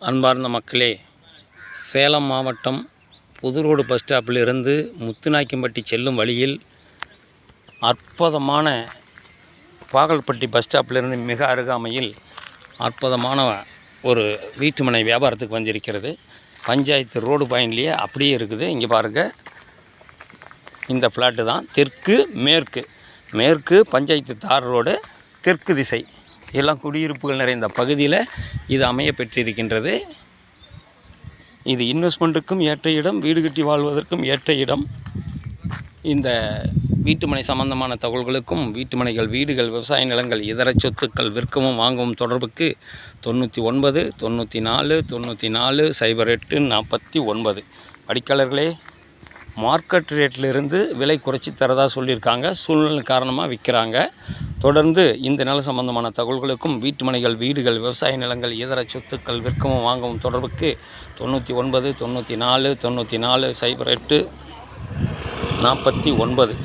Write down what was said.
அன்பார்ந்த மக்களே, சேலம் மாவட்டம் புதுரோடு பஸ் ஸ்டாப்பிலிருந்து முத்துநாய்க்கம்பட்டி செல்லும் வழியில் அற்புதமான பாகல்பட்டி பஸ் ஸ்டாப்பிலிருந்து மிக அருகாமையில் அற்புதமான ஒரு வீட்டுமனை வியாபாரத்துக்கு வந்திருக்கிறது. பஞ்சாயத்து ரோடு பாயிண்ட்லேயே அப்படியே இருக்குது. இங்கே பாருங்கள், இந்த ஃப்ளாட்டு தான். தெற்கு மேற்கு பஞ்சாயத்து தார் ரோடு, தெற்கு திசை எல்லாம் குடியிருப்புகள் நிறைந்த பகுதியில் இது அமைய பெற்றிருக்கின்றது. இது இன்வெஸ்ட்மெண்ட்டுக்கும் ஏற்ற இடம், வீடு கட்டி வாழ்வதற்கும் ஏற்ற இடம். இந்த வீட்டுமனை சம்பந்தமான தகவல்களுக்கும் வீட்டுமனைகள், வீடுகள், விவசாய நிலங்கள், இதர சொத்துக்கள் விற்கவும் வாங்கவும் தொடர்புக்கு 99 94 94 08 49. வாடிக்கையாளர்களே, மார்க்கெட் ரேட்டிலிருந்து விலை குறைச்சி தரதா சொல்லியிருக்காங்க. சூழ்நிலை காரணமாக விற்கிறாங்க. தொடர்ந்து இந்த நில சம்பந்தமான தகவல்களுக்கும் வீட்டுமனைகள், வீடுகள், விவசாய நிலங்கள், இதர சொத்துக்கள் விற்கவும் வாங்கவும் தொடர்புக்கு 99 94 94 08 49.